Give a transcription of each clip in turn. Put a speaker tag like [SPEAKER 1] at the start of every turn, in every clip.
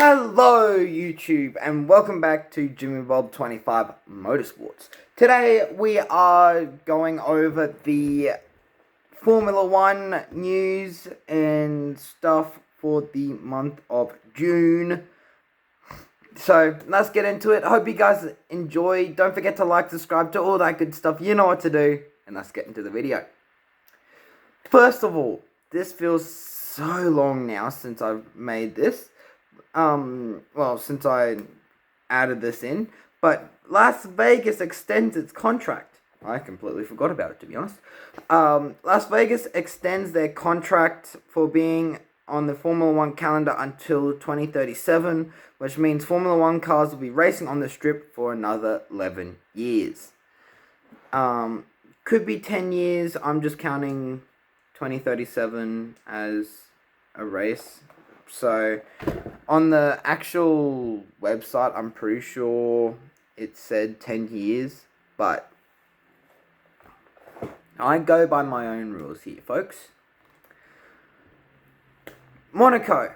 [SPEAKER 1] Hello YouTube and welcome back to Jimmy Bob 25 Motorsports. Today we are going over the Formula 1 news and stuff for the month of June. So let's get into it. I hope you guys enjoy. Don't forget to like, subscribe, to all that good stuff. You know what to do. And let's get into the video. First of all, this feels so long now since I've made this. Since I added this in, but Las Vegas extends its contract. I completely forgot about it, to be honest. Las Vegas extends their contract for being on the Formula 1 calendar until 2037, which means Formula 1 cars will be racing on the strip for another 11 years. Could be 10 years. I'm just counting 2037 as a race. So, on the actual website, I'm pretty sure it said 10 years, but I go by my own rules here, folks. Monaco.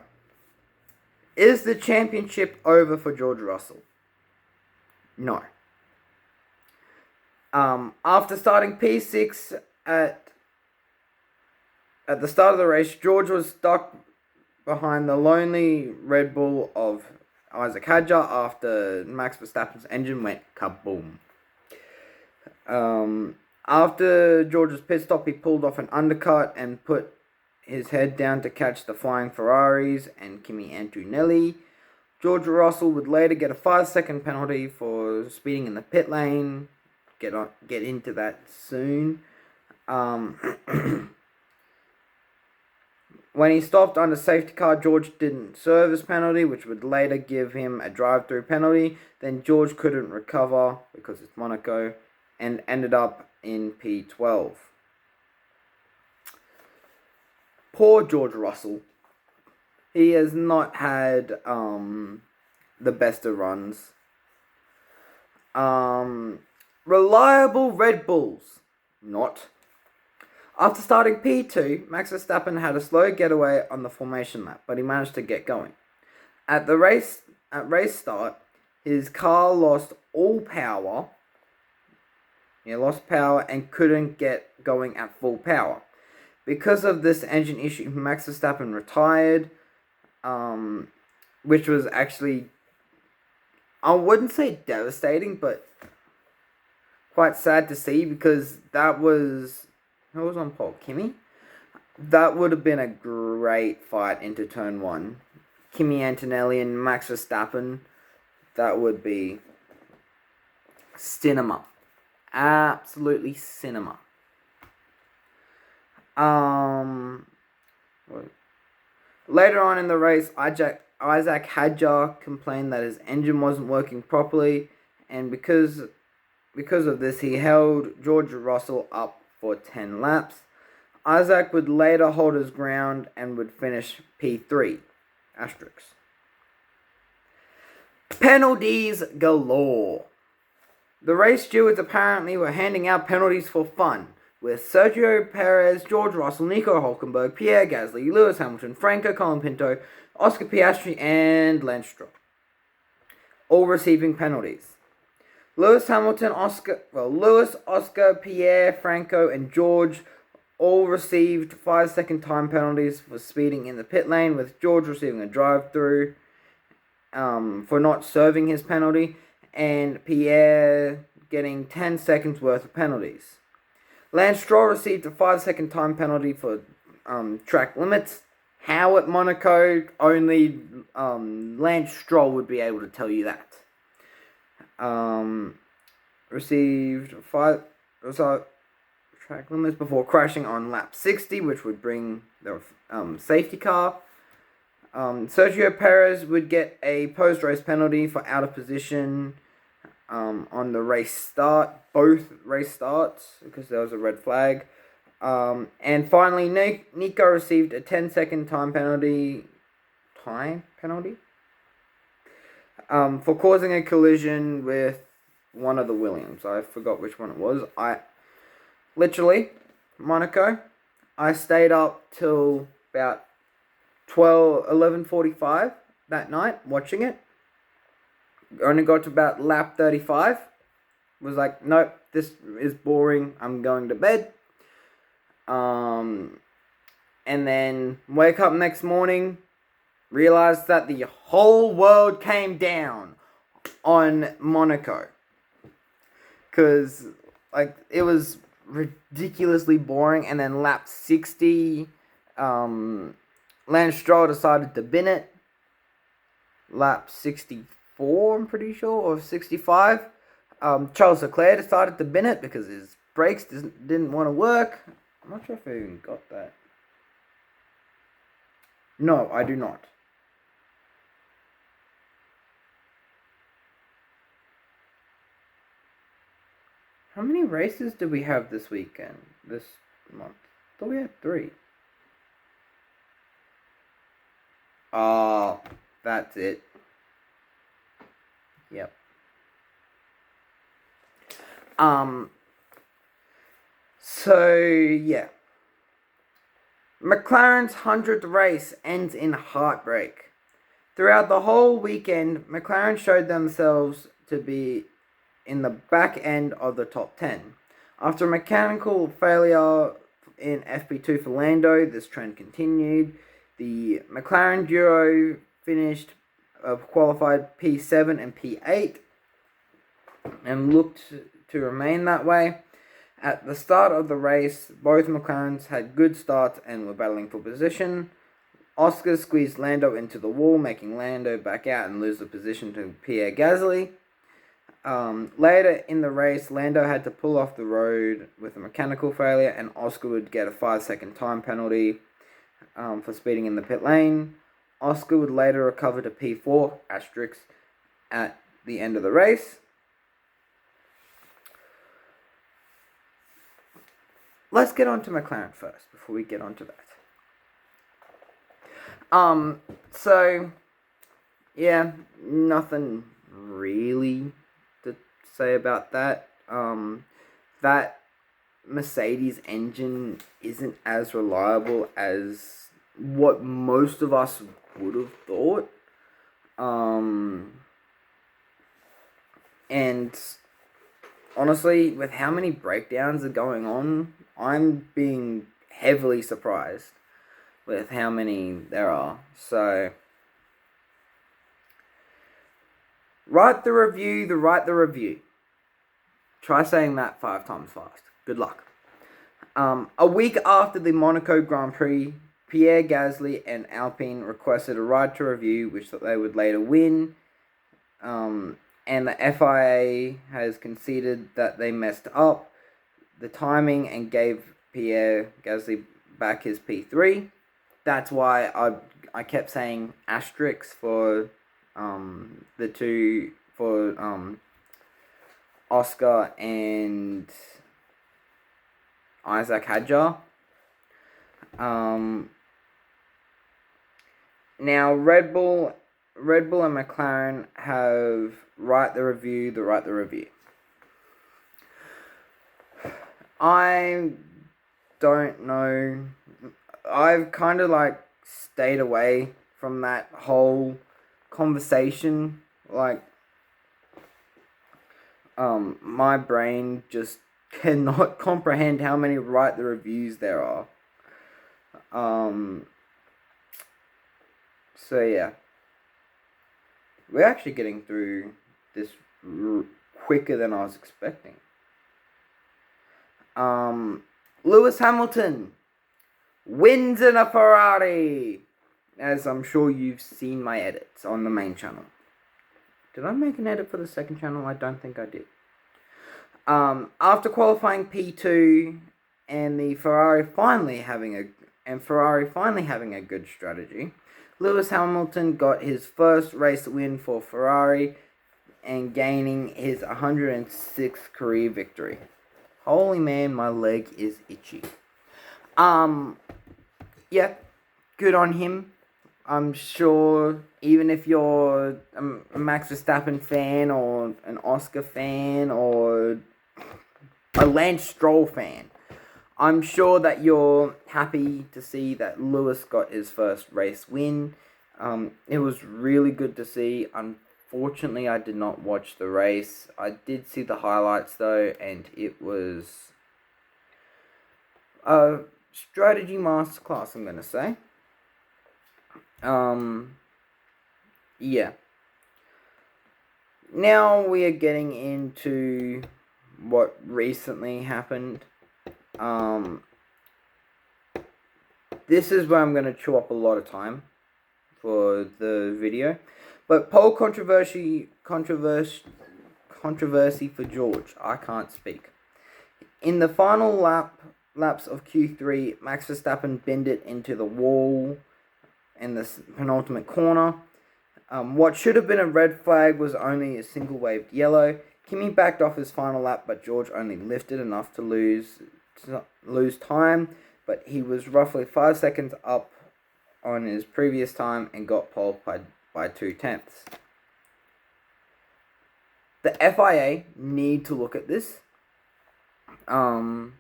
[SPEAKER 1] Is the championship over for George Russell? No. After starting P6 at the start of the race, George was stuck behind the lonely Red Bull of Isaac Hadjar after Max Verstappen's engine went kaboom. After George's pit stop, he pulled off an undercut and put his head down to catch the flying Ferraris and Kimi Antonelli. George Russell would later get a 5-second penalty for speeding in the pit lane. Get into that soon. When he stopped under safety car, George didn't serve his penalty, which would later give him a drive-through penalty. Then George couldn't recover because it's Monaco and ended up in P12. Poor George Russell. He has not had the best of runs. Reliable Red Bulls. Not. After starting P2, Max Verstappen had a slow getaway on the formation lap, but he managed to get going. At race start, his car lost all power. He lost power and couldn't get going at full power. Because of this engine issue, Max Verstappen retired, which was actually, I wouldn't say devastating, but quite sad to see because that was... Who was on pole? Kimi? That would have been a great fight into turn 1. Kimi Antonelli and Max Verstappen. That would be cinema. Absolutely cinema. Later on in the race, Isaac Hadjar complained that his engine wasn't working properly, and because of this, he held George Russell up for 10 laps. Isaac would later hold his ground and would finish P3. Asterisks. Penalties galore. The race stewards apparently were handing out penalties for fun, with Sergio Perez, George Russell, Nico Hülkenberg, Pierre Gasly, Lewis Hamilton, Franco Colapinto, Oscar Piastri, and Lance Stroll all receiving penalties. Lewis, Oscar, Pierre, Franco, and George all received 5-second time penalties for speeding in the pit lane, with George receiving a drive-through for not serving his penalty, and Pierre getting 10 seconds worth of penalties. Lance Stroll received a 5-second time penalty for track limits. How at Monaco? Only Lance Stroll would be able to tell you that. Received 5 track limits before crashing on lap 60, which would bring the safety car. Sergio Perez would get a post-race penalty for out of position on the race start, both race starts, because there was a red flag. And finally, Nico received a 10-second time penalty for causing a collision with one of the Williams. I forgot which one it was. Monaco, I stayed up till about 11:45 that night watching it. Only got to about lap 35. Was like, nope, this is boring. I'm going to bed. And then wake up next morning, realized that the whole world came down on Monaco. Because, like, it was ridiculously boring. And then lap 60, Lance Stroll decided to bin it. Lap 64, I'm pretty sure, or 65. Charles Leclerc decided to bin it because his brakes didn't want to work. I'm not sure if I even got that. No, I do not. How many races do we have this weekend? This month? I thought we had 3. Oh, that's it. Yep. So, yeah. McLaren's 100th race ends in heartbreak. Throughout the whole weekend, McLaren showed themselves to be in the back end of the top 10. After a mechanical failure in FP2 for Lando, this trend continued. The McLaren duo finished qualified P7 and P8 and looked to remain that way. At the start of the race, both McLarens had good starts and were battling for position. Oscar squeezed Lando into the wall, making Lando back out and lose the position to Pierre Gasly. Later in the race, Lando had to pull off the road with a mechanical failure, and Oscar would get a 5-second time penalty for speeding in the pit lane. Oscar would later recover to P4 asterisk at the end of the race. Let's get on to McLaren first before we get on to that. So, yeah, nothing really to say about that. That Mercedes engine isn't as reliable as what most of us would have thought. And honestly, with how many breakdowns are going on, I'm being heavily surprised with how many there are. So, write the review. Try saying that 5 times fast. Good luck. A week after the Monaco Grand Prix, Pierre Gasly and Alpine requested a ride to review, which they would later win. And the FIA has conceded that they messed up the timing and gave Pierre Gasly back his P3. That's why I kept saying asterisks for the two, for Oscar and Isaac Hadjar. Now Red Bull and McLaren have write the review. I don't know. I've kind of like stayed away from that whole conversation. Like, my brain just cannot comprehend how many write the reviews there are. So yeah. We're actually getting through this quicker than I was expecting. Lewis Hamilton wins in a Ferrari, as I'm sure you've seen my edits on the main channel. Did I make an edit for the second channel? I don't think I did. After qualifying P2 and Ferrari finally having a good strategy, Lewis Hamilton got his first race win for Ferrari and gaining his 106th career victory. Holy man, my leg is itchy. Yeah, good on him. I'm sure even if you're a Max Verstappen fan or an Oscar fan or a Lance Stroll fan, I'm sure that you're happy to see that Lewis got his first race win. It was really good to see. Unfortunately, I did not watch the race. I did see the highlights though, and it was a strategy masterclass, I'm gonna say. Yeah. Now we are getting into what recently happened. This is where I'm gonna chew up a lot of time for the video, but pole controversy for George. I can't speak. In the final laps of Q3, Max Verstappen binned it into the wall in the penultimate corner. What should have been a red flag was only a single waved yellow. Kimi backed off his final lap, but George only lifted enough to lose time, but he was roughly 5 seconds up on his previous time and got pole by 2/10. The FIA need to look at this. I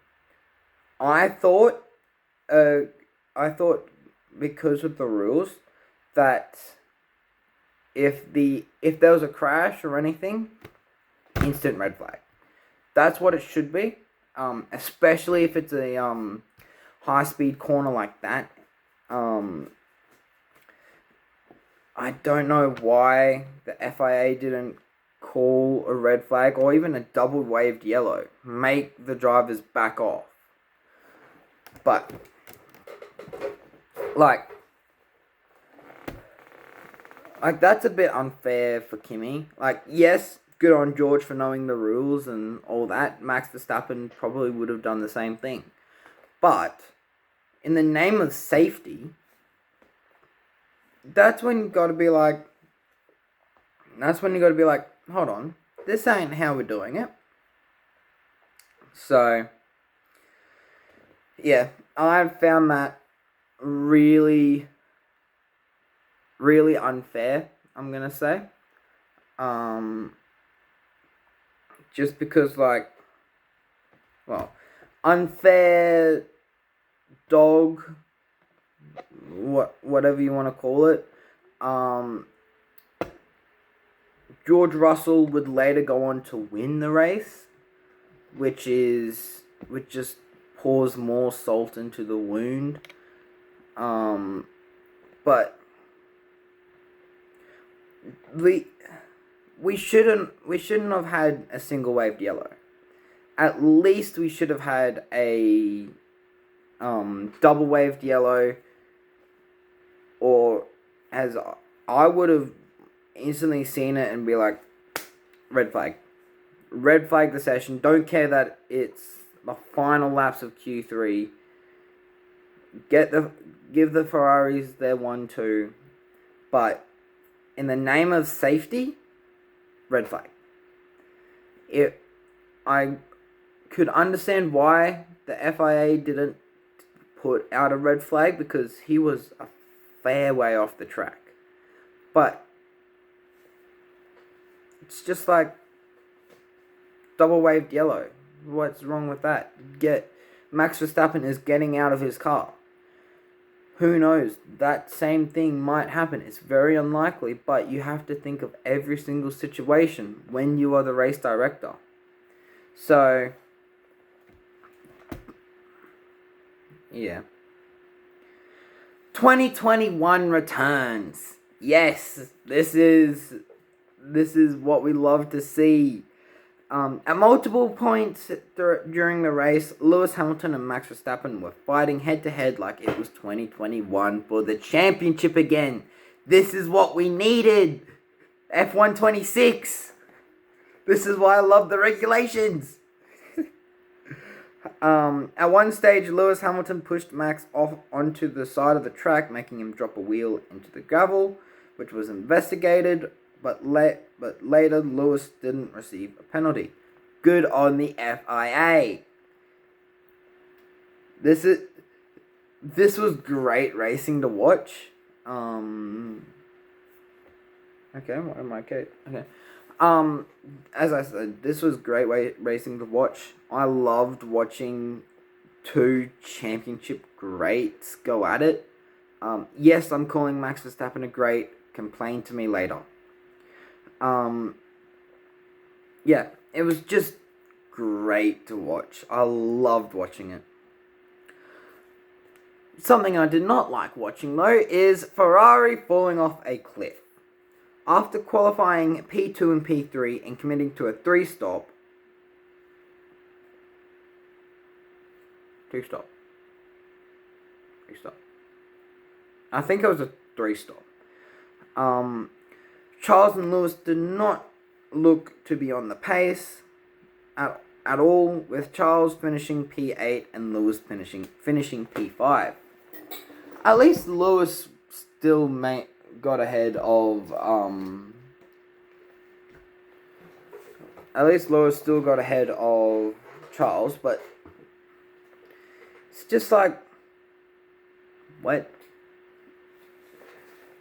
[SPEAKER 1] thought because of the rules that if there was a crash or anything, instant red flag. That's what it should be. Especially if it's a high speed corner like that. I don't know why the FIA didn't call a red flag or even a double waved yellow. Make the drivers back off. But like that's a bit unfair for Kimi. Like, yes, good on George for knowing the rules and all that. Max Verstappen probably would have done the same thing. But in the name of safety, that's when you gotta be like, hold on, this ain't how we're doing it. So yeah, I found that really, really unfair, I'm gonna say. Just because, like, well, unfair dog, whatever you want to call it. George Russell would later go on to win the race, which just pours more salt into the wound. But we shouldn't have had a single waved yellow. At least we should have had a double waved yellow, or as I would have instantly seen it and be like, red flag the session. Don't care that it's the final laps of Q3. Give the Ferraris their 1-2, but in the name of safety, red flag. I could understand why the FIA didn't put out a red flag, because he was a fair way off the track. But it's just like double waved yellow. What's wrong with that? Max Verstappen is getting out of his car. Who knows? That same thing might happen. It's very unlikely, but you have to think of every single situation when you are the race director. So, yeah. 2021 returns. Yes, this is what we love to see. At multiple points during the race, Lewis Hamilton and Max Verstappen were fighting head-to-head like it was 2021 for the championship again. This is what we needed. F1 26. This is why I love the regulations. At one stage, Lewis Hamilton pushed Max off onto the side of the track, making him drop a wheel into the gravel, which was investigated. But later, Lewis didn't receive a penalty. Good on the FIA. This was great racing to watch. Okay, what am I? Okay. As I said, this was great racing to watch. I loved watching two championship greats go at it. Yes, I'm calling Max Verstappen a great. Complain to me later. Yeah, it was just great to watch. I loved watching it. Something I did not like watching, though, is Ferrari falling off a cliff. After qualifying P2 and P3 and committing to a 2-stop. I think it was a 3-stop. Charles and Lewis did not look to be on the pace at all, with Charles finishing P8 and Lewis finishing P5. At least Lewis still got ahead of Charles, but it's just like, what?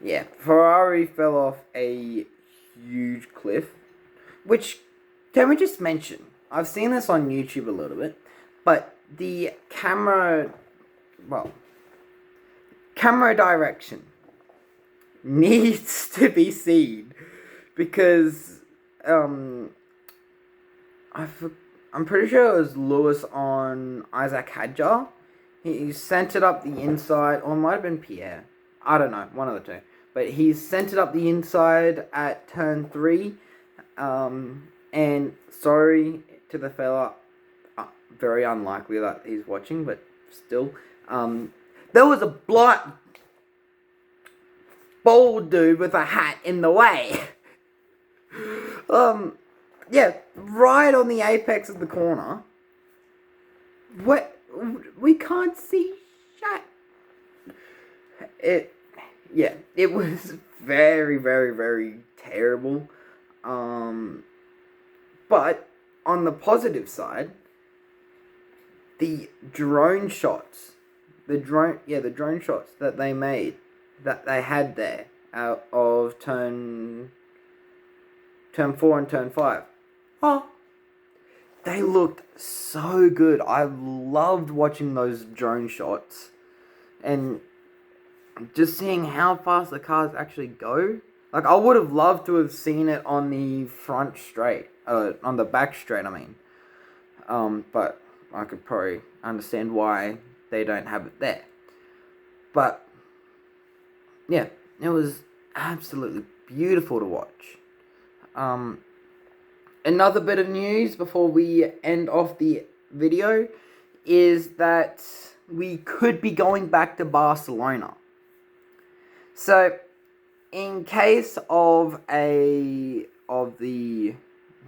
[SPEAKER 1] Yeah, Ferrari fell off a huge cliff, which, can we just mention, I've seen this on YouTube a little bit, but the camera direction needs to be seen, because I'm pretty sure it was Lewis on Isaac Hadjar. He sent it up the inside, or it might have been Pierre. I don't know, one of the two. But he sent it up the inside at turn 3. And sorry to the fella, very unlikely that he's watching, but still. There was a bald dude with a hat in the way. Yeah, right on the apex of the corner. What? We can't see shit. It was very, very, very terrible. But on the positive side, the drone shots that they made, that they had there, out of turn 4 and turn 5. Oh, they looked so good. I loved watching those drone shots, and just seeing how fast the cars actually go. Like, I would have loved to have seen it on the front straight, on the back straight, I mean. But I could probably understand why they don't have it there. But, yeah, it was absolutely beautiful to watch. Another bit of news before we end off the video is that we could be going back to Barcelona. So, in case of the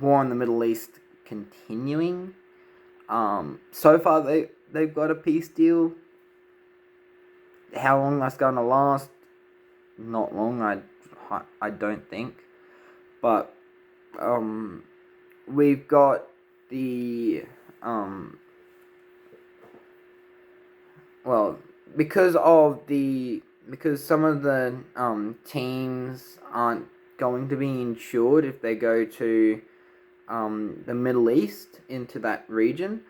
[SPEAKER 1] war in the Middle East continuing, so far they've got a peace deal. How long that's gonna last? Not long, I don't think. But we've got the because some of the teams aren't going to be insured if they go to the Middle East, into that region.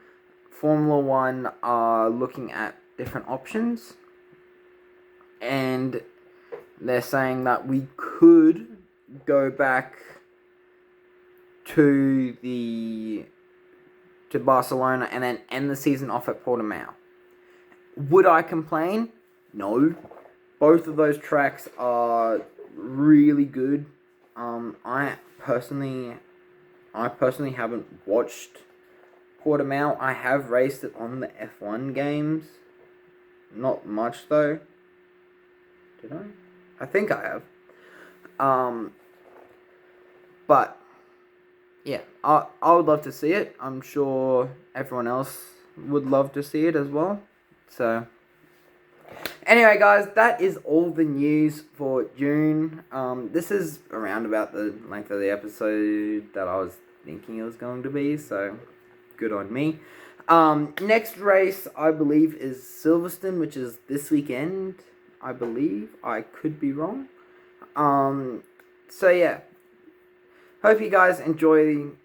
[SPEAKER 1] Formula One are looking at different options, and they're saying that we could go back to Barcelona and then end the season off at Portimao. Would I complain? No. Both of those tracks are really good. I personally haven't watched Portimao. I have raced it on the F1 games. Not much though. Did I? I think I have. But yeah, I would love to see it. I'm sure everyone else would love to see it as well. So anyway, guys, that is all the news for June. This is around about the length of the episode that I was thinking it was going to be, so good on me. Next race, I believe, is Silverstone, which is this weekend, I believe. I could be wrong. So yeah, hope you guys enjoyed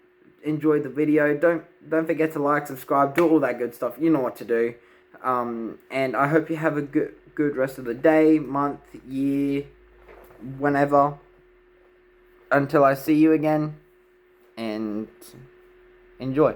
[SPEAKER 1] the video. Don't forget to like, subscribe, do all that good stuff. You know what to do. And I hope you have a good rest of the day, month, year, whenever. Until I see you again, and enjoy.